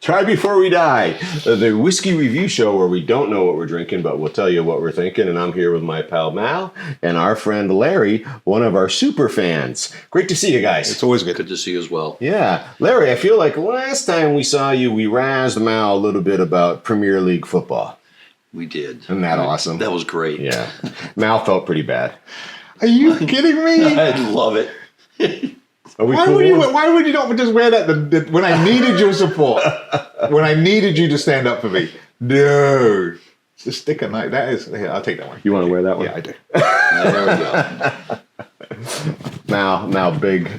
Try before we die. The whiskey review show where we don't know what we're drinking, but we'll tell you what we're thinking. And I'm here with my pal Mal and our friend Larry, one of our super fans. Great to see you guys. It's always good. Good to see you as well. Yeah. Larry, I feel like last time we saw you, we razzed Mal a little bit about Premier League football. We did. Isn't that awesome? That was great. Yeah. Mal felt pretty bad. Are you kidding me? I love it. Are we Why cool? would you not just wear that when I needed your support? When I needed you to stand up for me? No. It's a sticker night. That is. Here, I'll take that one. You want to wear that one? Yeah, I do. There we go. Mal, big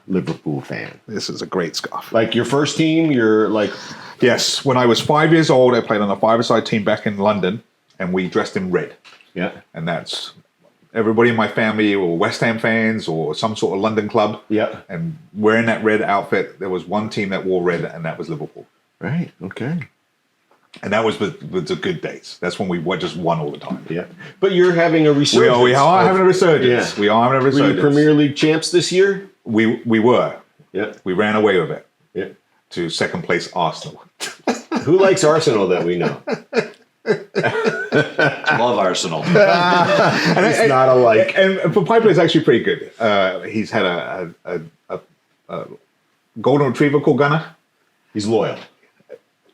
Liverpool fan. This is a great scarf. Like your first team, you're like... Yes, when I was 5 years old, I played on a five-a-side team back in London, and we dressed in red. Yeah. And that's everybody in my family were West Ham fans or some sort of London club. Yeah. And wearing that red outfit, there was one team that wore red, and that was Liverpool. Right. Okay. And that was with the good days. That's when we just won all the time. Yeah. But you're having a resurgence. We are having a resurgence. Yeah. We are having a Were resurgence. you Premier League champs this year? We were. Yeah. We ran away with it Yeah. to second place Arsenal. Who likes Arsenal that we know? Love Arsenal. It's not alike. And for Piper, it's actually pretty good. He's had a golden retriever called Gunner. He's loyal.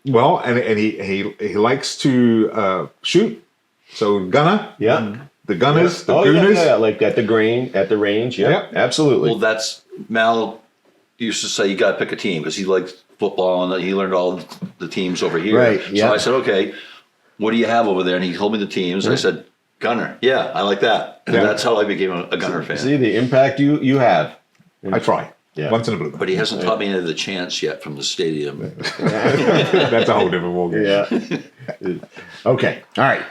Well, and he likes to shoot. So Gunner, Yeah. the Gunners, the Oh, Gooners. yeah, like at the range. Yeah. Yeah. Absolutely. Well, that's Mal used to say you got to pick a team because he liked football and he learned all the teams over here. Right, yeah. So I said, okay, what do you have over there? And he told me the teams. I said, Gunner. Yeah, I like that. And Yeah. that's how I became a Gunner fan. See the impact you have. I try. Yeah. Once in a blue moon. But he hasn't taught me any of the chants yet from the stadium. That's a whole different ballgame. Yeah. Okay. All right.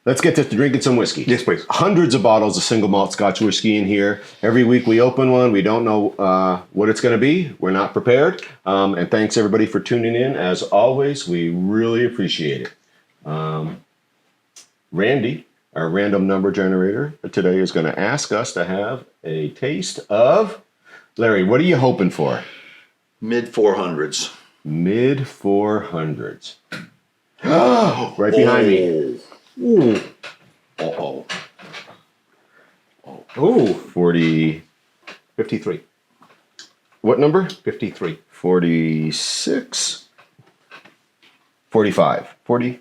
Let's get to drinking some whiskey. Yes, please. Hundreds of bottles of single malt Scotch whiskey in here. Every week we open one. We don't know what it's going to be. We're not prepared. And thanks everybody for tuning in. As always, we really appreciate it. Randy, our random number generator today, is going to ask us to have a taste of... Larry, what are you hoping for? Mid 400s. Mid 400s. Right behind me. Ooh. Uh-oh. Ooh. 40... 53. What number? 53. 46, 45, 40,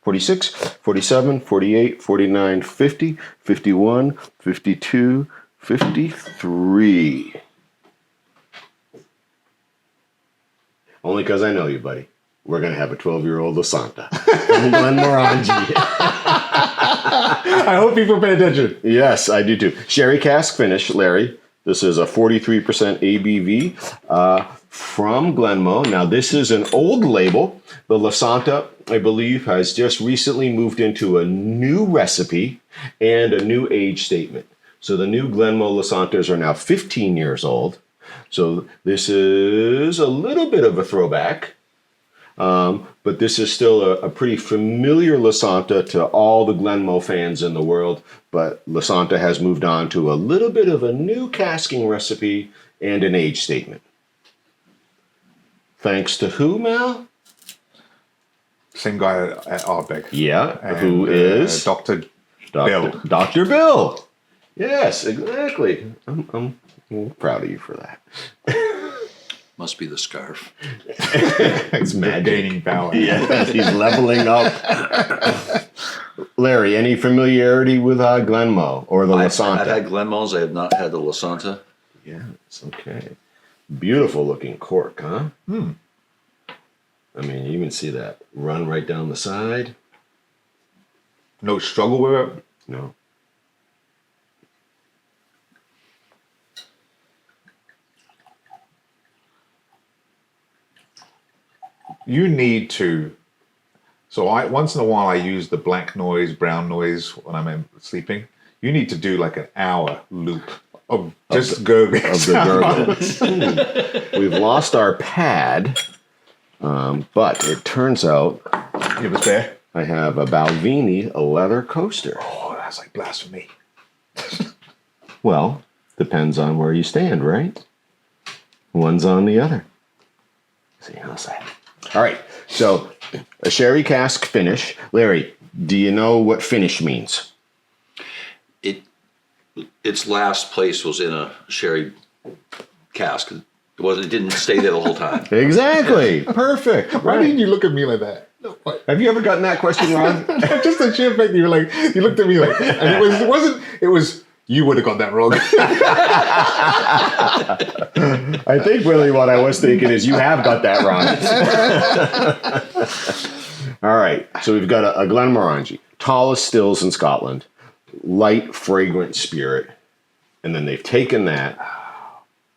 46, 47, 48, 49, 50, 51, 52, 53. Only because I know you, buddy. We're going to have a 12-year-old Lasanta from Glenmorangie. I hope people pay attention. Yes, I do too. Sherry cask finish, Larry. This is a 43% ABV from Glenmo. Now, this is an old label. The Lasanta, I believe, has just recently moved into a new recipe and a new age statement. So the new Glenmo Lasantas are now 15 years old. So this is a little bit of a throwback. But this is still a pretty familiar Lasanta to all the Glenmo fans in the world. But Lasanta has moved on to a little bit of a new casking recipe and an age statement. Thanks to who, Mal? Same guy at Ardbeg. Yeah, And, who is? Dr. Bill. Dr. Bill. Yes, exactly. I'm proud of you for that. Must be the scarf. It's magic. Gaining power. Yes, he's leveling up. Larry, any familiarity with Glenmo or the Lasanta? I've had Glenmos. I have not had the Lasanta. Yeah, it's okay. Beautiful looking cork, huh? I mean, you even see that run right down the side. No struggle with it. No. You need to. So once in a while I use the black noise, brown noise when I'm sleeping. You need to do like an hour loop of just gurgling. Of the gurgle. We've lost our pad, but it turns out Give us there. I have a Balvenie, a leather coaster. Oh, that's like blasphemy. Well, depends on where you stand, right? One's on the other. See, how's that? All right. So a sherry cask finish. Larry, do you know what finish means? Its last place was in a sherry cask. It didn't stay there the whole time. Exactly. Perfect. Why didn't you look at me like that? Have you ever gotten that question wrong? Just the sheer fact that you looked at me like, and it was, you would have got that wrong. I think really what I was thinking is you have got that wrong. All right. So we've got a Glenmorangie, tallest stills in Scotland, light, fragrant spirit. And then they've taken that.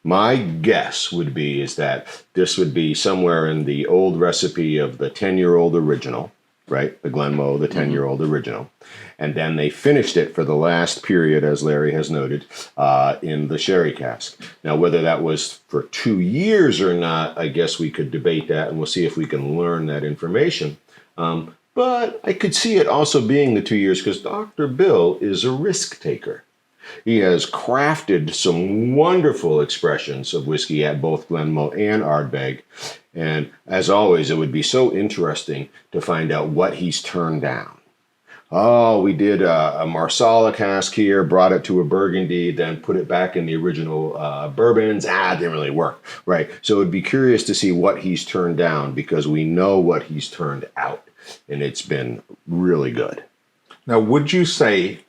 My guess would be is that this would be somewhere in the old recipe of the 10-year-old original, right? The Glenmo, the 10-year-old original. And then they finished it for the last period, as Larry has noted, in the sherry cask. Now, whether that was for 2 years or not, I guess we could debate that, and we'll see if we can learn that information. But I could see it also being the 2 years because Dr. Bill is a risk taker. He has crafted some wonderful expressions of whiskey at both Glenmo and Ardbeg. And as always, it would be so interesting to find out what he's turned down. Oh, we did a Marsala cask here, brought it to a Burgundy, then put it back in the original bourbons. It didn't really work, right? So it would be curious to see what he's turned down because we know what he's turned out, and it's been really good. Now, would you say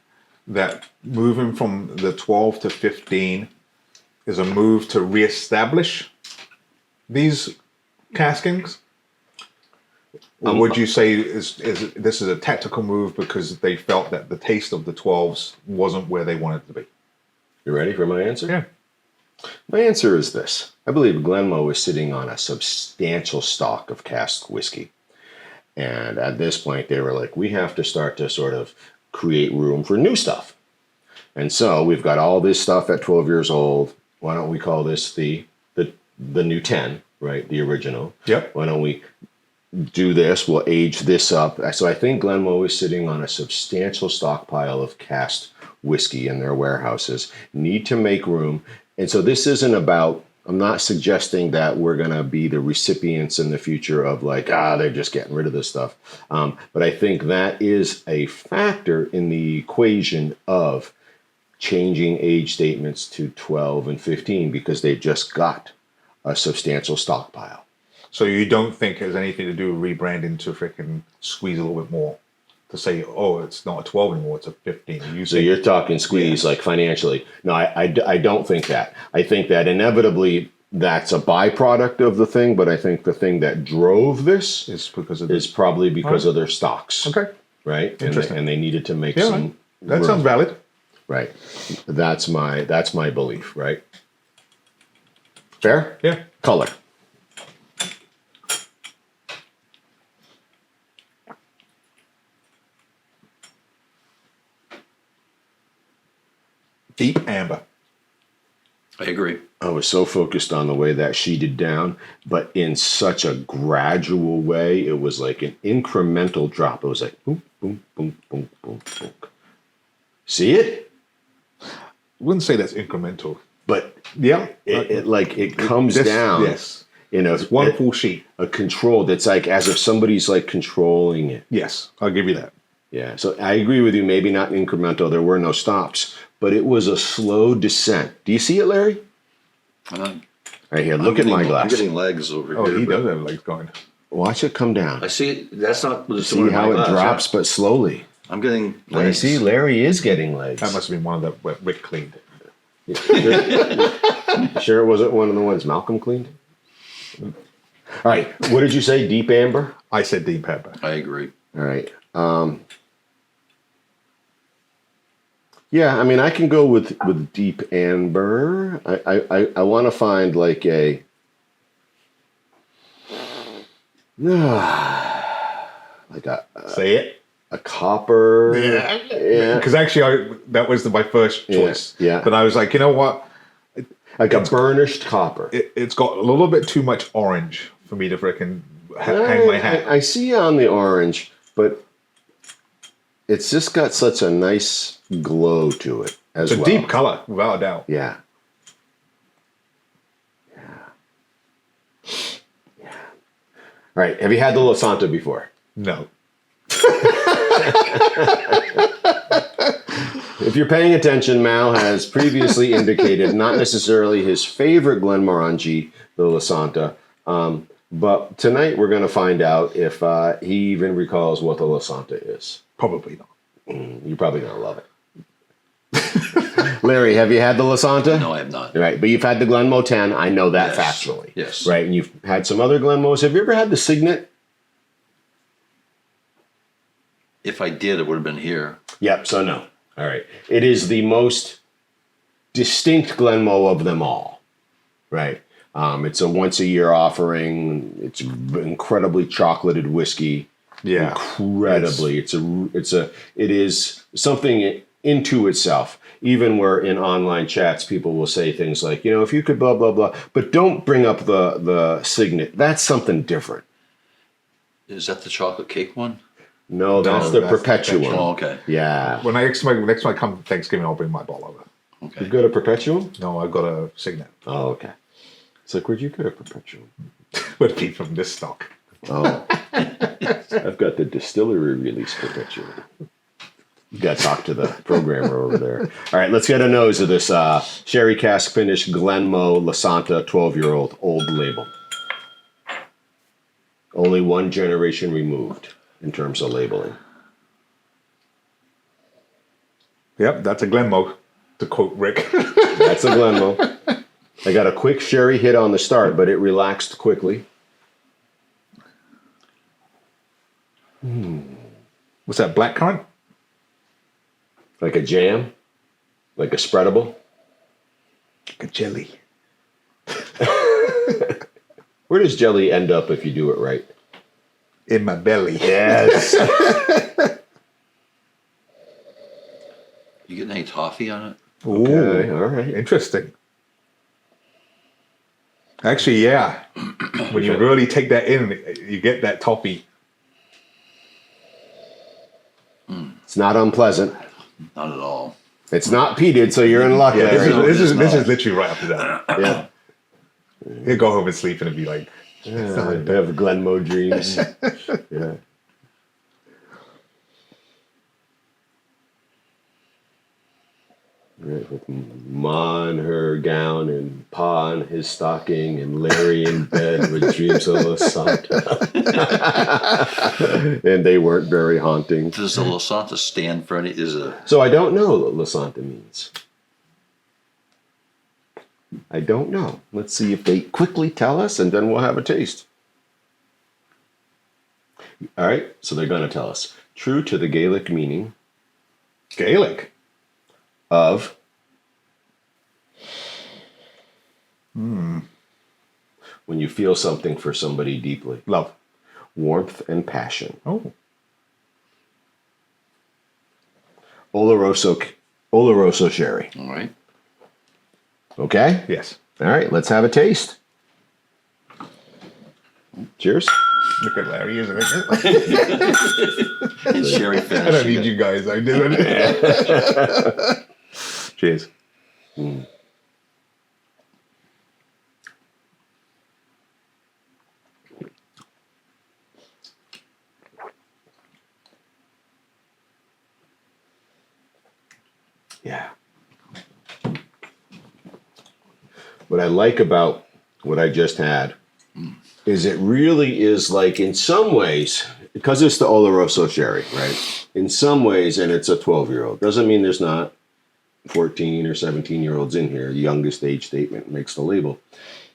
that moving from the 12 to 15 is a move to reestablish these caskings? Or would you say this is a tactical move because they felt that the taste of the 12s wasn't where they wanted it to be? You ready for my answer? Yeah. My answer is this. I believe Glenmo is sitting on a substantial stock of cask whiskey. And at this point, they were like, we have to start to sort of create room for new stuff. And so we've got all this stuff at 12 years old. Why don't we call this the new 10, right? The original. Yep. Why don't we do this? We'll age this up. So I think Glenmo is sitting on a substantial stockpile of cask whiskey in their warehouses. Need to make room. And so this isn't about, I'm not suggesting that we're going to be the recipients in the future of like, they're just getting rid of this stuff. But I think that is a factor in the equation of changing age statements to 12 and 15 because they've just got a substantial stockpile. So you don't think it has anything to do with rebranding to freaking squeeze a little bit more? To say, oh, it's not a 12 anymore, it's a 15. So you're talking squeeze, like financially. No, I don't think that. I think that inevitably that's a byproduct of the thing, but I think the thing that drove this is probably because of their stocks. Okay. Right? Interesting. And they needed to make some right. That room. Sounds valid. Right. That's my belief, right? Fair? Yeah. Color. Deep amber. I agree. I was so focused on the way that sheeted down, but in such a gradual way, it was like an incremental drop. It was like boom, boom, boom, boom, boom, boom. See it? I wouldn't say that's incremental. But yeah, it comes down. Yes. It's one full sheet. A control that's like as if somebody's like controlling it. Yes, I'll give you that. Yeah, so I agree with you. Maybe not incremental. There were no stops, but it was a slow descent. Do you see it, Larry? Right here. Look at my glass. I'm getting legs over here. Oh, he does have legs going. Watch it come down. I see it. That's not. See how it drops, but slowly. I'm getting legs. I see Larry is getting legs. That must have been one of the Rick cleaned. Sure, it wasn't one of the ones Malcolm cleaned. All right. What did you say? Deep amber? I said deep amber. I agree. All right. Yeah, I mean, I can go with deep amber. I want to find like a say it, a copper. Yeah. Because actually, that was my first choice. Yeah. But I was like, you know what? Like a burnished copper. It's got a little bit too much orange for me to freaking hang my hat. I see on the orange, but it's just got such a nice glow to it as well. It's a deep color, without a doubt. Yeah. right. Have you had the Lasanta before? No. If you're paying attention, Mal has previously indicated not necessarily his favorite Glenmorangie, the Lasanta, but tonight we're going to find out if he even recalls what the Lasanta is. Probably not. You're probably going to love it. Larry, have you had the Lasanta? No, I have not. Right, but you've had the Glenmo 10. I know that Yes. factually. Yes. Right, and you've had some other Glenmos. Have you ever had the Signet? If I did, it would have been here. Yep, so no. All right. It is the most distinct Glenmo of them all. Right. It's a once a year offering. It's incredibly chocolated whiskey. Yeah. Incredibly. It is something into itself. Even where in online chats people will say things like, if you could blah blah blah, but don't bring up the Signet. That's something different. Is that the chocolate cake one? No, that's the Perpetuum. Oh, okay. Yeah. When next time I come Thanksgiving, I'll bring my bottle over. Okay. You've got a Perpetuum? No, I've got a Signet. Oh, okay. It's like, where'd you get a Perpetuum? Would be from this stock. Oh. I've got the distillery release Perpetuum. You got to talk to the programmer over there. All right, let's get a nose of this sherry cask finish Glenmo Lasanta 12-year-old old label. Only one generation removed in terms of labeling. Yep, that's a Glenmo, to quote Rick. That's a Glenmo. I got a quick sherry hit on the start, but it relaxed quickly. What's that, blackcurrant? Like a jam, like a spreadable. Like a jelly. Where does jelly end up if you do it right? In my belly. Yes. You getting any toffee on it? Okay, all right. Interesting. Actually, yeah. When you really take that in, you get that toffee. It's not unpleasant. Not at all. It's not peated, so you're in luck. Yeah, Larry. this is not. literally right after that. Yeah. You go home and sleep and it'd be like, I have Glenmo dreams. Yeah. Right, with Ma in her gown and Pa in his stocking and Larry in bed with dreams of Lasanta. And they weren't very haunting. Does the Lasanta stand for any? Is it? So I don't know what Lasanta means. I don't know. Let's see if they quickly tell us, and then we'll have a taste. All right, so they're going to tell us. True to the Gaelic meaning Gaelic. of when you feel something for somebody deeply. Love. Warmth and passion. Oh. Oloroso sherry. All right. Okay? Yes. All right, let's have a taste. Cheers. Look at Larry, isn't it? And sherry finish. I don't need you guys. I did it. Cheers. Yeah. What I like about what I just had is it really is like, in some ways, because it's the Oloroso sherry, right? In some ways, and it's a 12-year-old. Doesn't mean there's not 14 or 17-year-olds in here. The youngest age statement makes the label.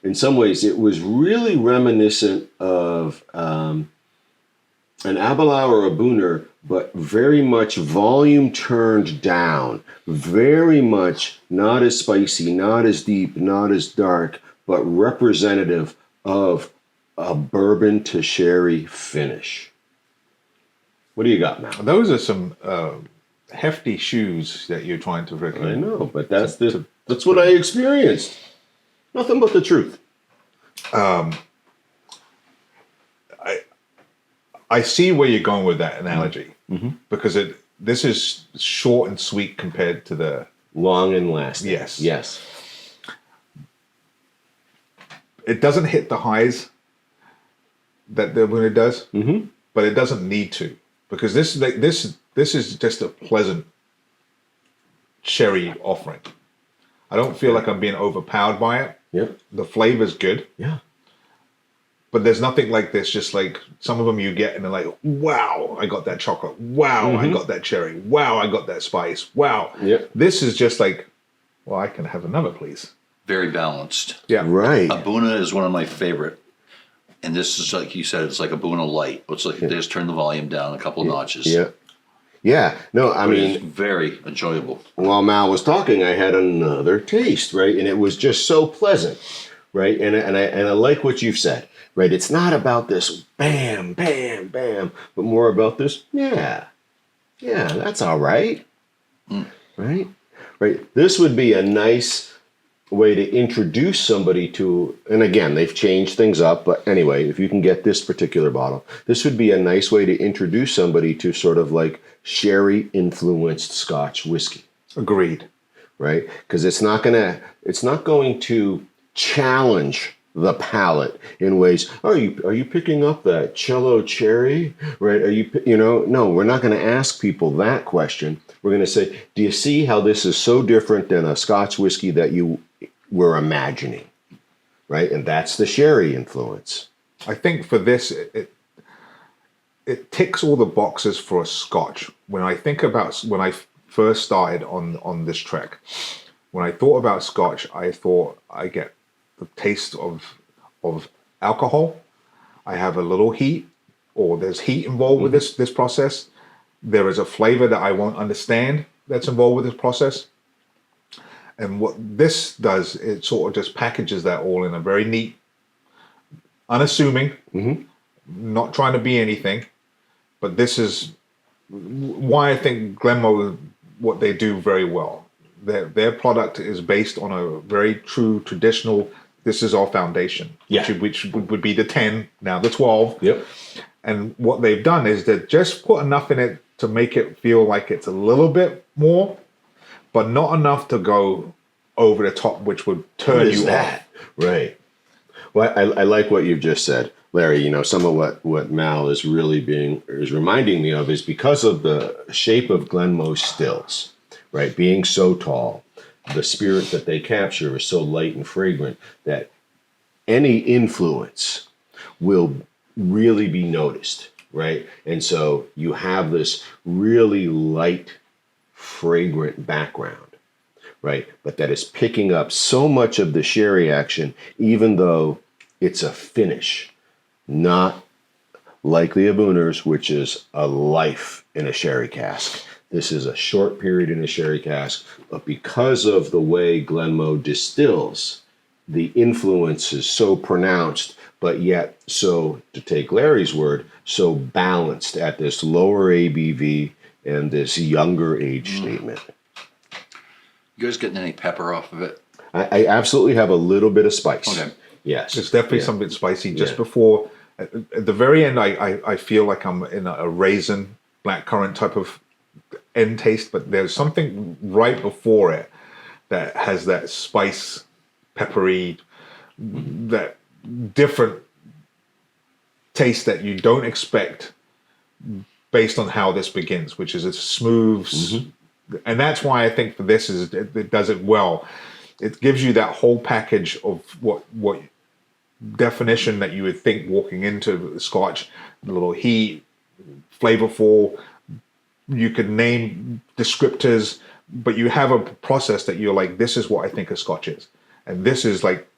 In some ways, it was really reminiscent of an Abelau or a Booner, but very much volume turned down. Very much not as spicy, not as deep, not as dark, but representative of a bourbon to sherry finish. What do you got now? Those are some hefty shoes that you're trying to I recommend. know, but that's what I experienced. Nothing but the truth. I see where you're going with that analogy because this is short and sweet compared to the Long and lasting. Yes. Yes. it doesn't hit the highs, that the Abuna does, but it doesn't need to, because this is just a pleasant sherry offering. I don't feel like I'm being overpowered by it. Yep. The flavor's good. Yeah. But there's nothing like this. Just like some of them you get and they're like, wow, I got that chocolate. Wow, I got that cherry. Wow, I got that spice. Wow. Yep. This is just like, well, I can have another, please. Very balanced. Yeah. Right. Abuna is one of my favorite. And this is, like you said, it's like Abuna Light. It's like they just turn the volume down a couple of notches. Yeah. Yeah. No, I But mean, it's very enjoyable. while Mal was talking, I had another taste, right? And it was just so pleasant, right? And I like what you've said, right? It's not about this bam, bam, bam, but more about this, yeah, that's all right, right? Right. This would be a nice way to introduce somebody to, and again, they've changed things up, but anyway, if you can get this particular bottle, this would be a nice way to introduce somebody to sort of like sherry influenced Scotch whiskey. Agreed. Right? Because it's not going to challenge the palate in ways. Are you picking up that cello cherry? Right? No, we're not going to ask people that question. We're going to say, do you see how this is so different than a Scotch whiskey that you were imagining? Right? And that's the sherry influence. I think for this, it ticks all the boxes for a Scotch. When I think about when I first started on this trek, when I thought about Scotch, I thought I get the taste of alcohol. I have a little heat, or there's heat involved with this process. There is a flavor that I won't understand that's involved with this process. And what this does, it sort of just packages that all in a very neat, unassuming, not trying to be anything. But this is why I think Glenmo, what they do very well. Their product is based on a very true traditional, this is our foundation, which would be the 10, now the 12. Yep. And what they've done is they've just put enough in it to make it feel like it's a little bit more, but not enough to go over the top, which would turn you off. Right. Well, I like what you've just said, Larry. Some of what Mal is reminding me of is because of the shape of Glenmo stills, right? Being so tall, the spirit that they capture is so light and fragrant that any influence will really be noticed, right? And so you have this really light, fragrant background, right? But that is picking up so much of the sherry action, even though it's a finish, not like the Abuners, which is a life in a sherry cask. This is a short period in a sherry cask, but because of the way Glenmo distills, the influence is so pronounced, but yet so, to take Larry's word, so balanced at this lower ABV and this younger age statement. You guys getting any pepper off of it? I absolutely have a little bit of spice. Okay. Yes. It's definitely something spicy. Just before, at the very end, I feel like I'm in a raisin, blackcurrant type of end taste, but there's something right before it that has that spice, peppery, that different taste that you don't expect based on how this begins, which is a smooth, and that's why I think for this it does it well. It gives you that whole package of what definition that you would think walking into Scotch, a little heat, flavorful. You could name descriptors, but you have a process that you're like, this is what I think a Scotch is. And this is like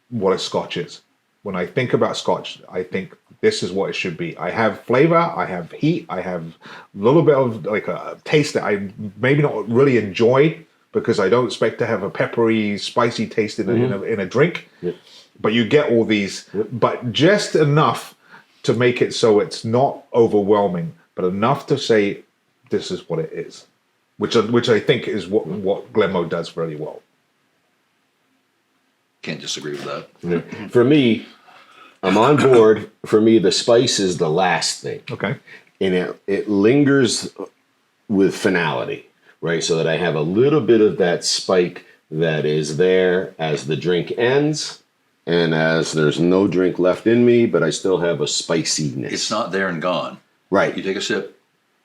what a Scotch is. When I think about Scotch, I think this is what it should be. I have flavor, I have heat, I have a little bit of like a taste that I maybe not really enjoy because I don't expect to have a peppery, spicy taste in a drink. Yep. But you get all these, but just enough to make it so it's not overwhelming, but enough to say, this is what it is, which I think is what Glenmo does very well. Can't disagree with that. For me, I'm on board. For me, the spice is the last thing. Okay. And it lingers with finality, right? So that I have a little bit of that spike that is there as the drink ends, And as there's no drink left in me, but I still have a spiciness. It's not there and gone. Right. You take a sip,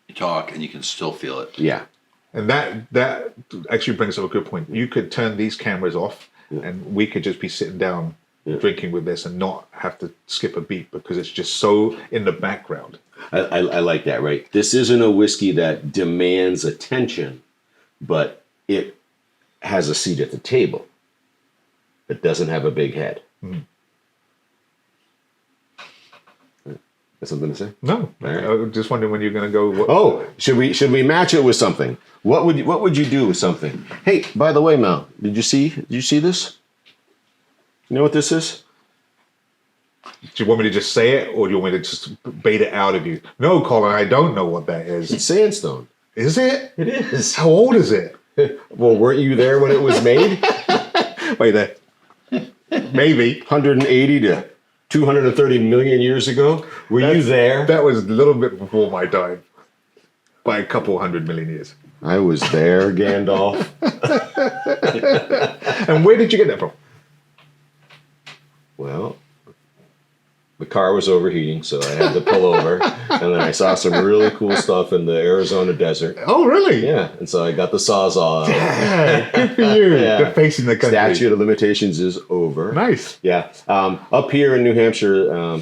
you talk, and you can still feel it. Yeah. And that actually brings up a good point. You could turn these cameras off, and we could just be sitting down drinking with this and not have to skip a beat because it's just so in the background. I like that, right? This isn't a whiskey that demands attention, but it has a seat at the table. It doesn't have a big head. Mm. Got something to say? No, Right. I was just wondering when you're going to go. Oh, should we match it with something? What would you do with something? Hey, by the way, Mel, did you see this? You know what this is? Do you want me to just say it, or do you want me to just bait it out of you? No, Colin, I don't know what that is. It's sandstone. Is it? It is. How old is it? Well, weren't you there when it was made? Wait there. Maybe. 180 to 230 million years ago. Were you there? That was a little bit before my time, by a couple 100 million years. I was there, Gandalf. And where did you get that from? Well, the car was overheating, so I had to pull over. And then I saw some really cool stuff in the Arizona desert. Oh, really? Yeah, and so I got the Sawzall out. Yeah, good for you. Yeah. The face in the country. Statute of limitations is over. Nice. Yeah. Up here in New Hampshire,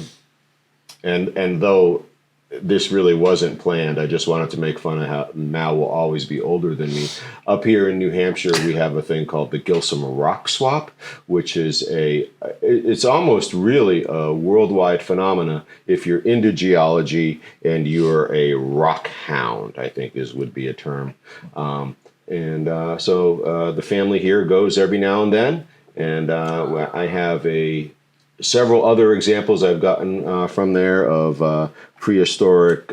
and though this really wasn't planned, I just wanted to make fun of how Mal will always be older than me. Up here in New Hampshire, we have a thing called the Gilsum Rock Swap, which is it's almost really a worldwide phenomena if you're into geology and you're a rock hound, I think would be a term. So the family here goes every now and then, and I have several other examples I've gotten from there of prehistoric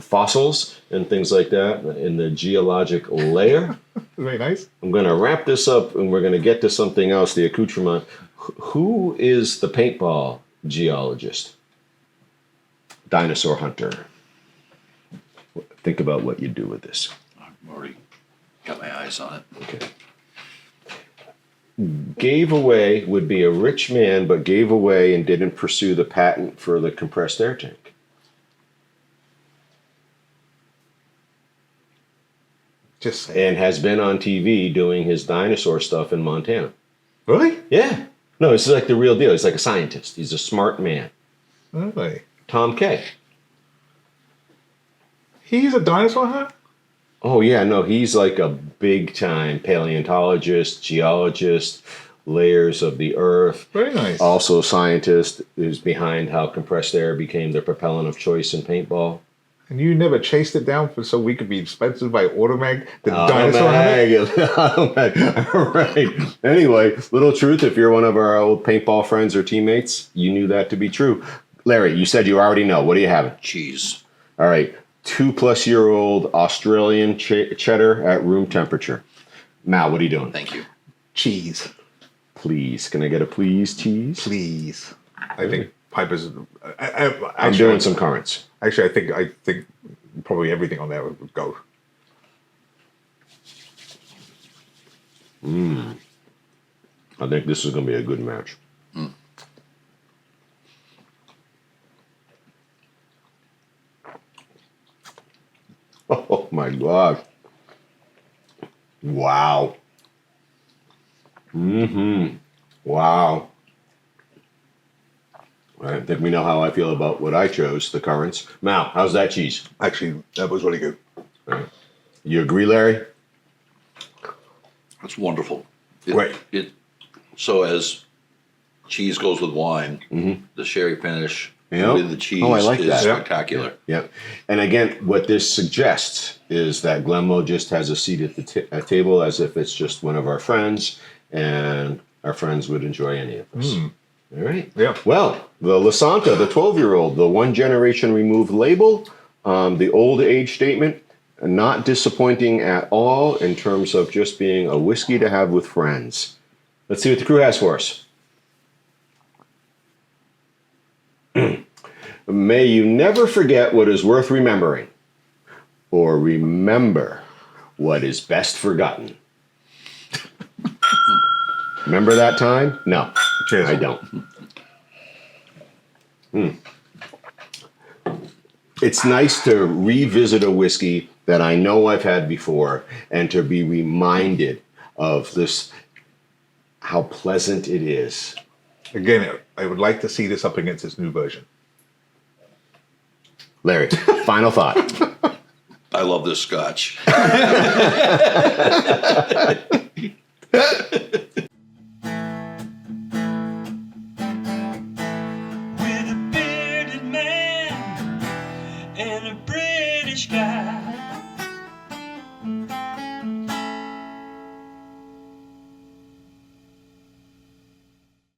fossils and things like that in the geologic layer. Very nice. I'm going to wrap this up and we're going to get to something else, the accoutrement. Who is the paintball geologist? Dinosaur hunter. Think about what you do with this. I've already got my eyes on it. Okay. Gave away, would be a rich man, but gave away and didn't pursue the patent for the compressed air tank. Just say. And has been on TV doing his dinosaur stuff in Montana. Really? Yeah. No, this is like the real deal. He's like a scientist. He's a smart man. Really? Tom Kay. He's a dinosaur hunter? Oh, yeah. No, he's like a big time paleontologist, geologist, layers of the earth. Very nice. Also, scientist who's behind how compressed air became the propellant of choice in paintball. And you never chased it down so we could be sponsored by Automag, the dinosaur hunter? Right. Anyway, little truth, if you're one of our old paintball friends or teammates, you knew that to be true. Larry, you said you already know. What do you have? Cheese. All right. 2+-year-old Australian cheddar at room temperature. Mal, what are you doing? Thank you. Cheese. Please. Can I get a please cheese? Please. I think Piper's... I'm doing some currants. Actually, I think probably everything on there would go. I think this is going to be a good match. Oh my gosh. Wow. Wow. I think we know how I feel about what I chose, the currants. Mal, how's that cheese? Actually, that was really good. You agree, Larry? That's wonderful. Right. So as cheese goes with wine, the sherry finish Yep. with the cheese Oh, I like is that. spectacular. Yep. And again, what this suggests is that Glenmo just has a seat at the table as if it's just one of our friends, and our friends would enjoy any of us. All right. Yeah. Well, the Lasanta, the 12-year-old, the one generation removed label, the old age statement, not disappointing at all in terms of just being a whiskey to have with friends. Let's see what the crew has for us. May you never forget what is worth remembering, or remember what is best forgotten. Remember that time? No. Cheers. I don't. It's nice to revisit a whiskey that I know I've had before and to be reminded of this, how pleasant it is. Again, I would like to see this up against this new version. Larry, final thought. I love this Scotch.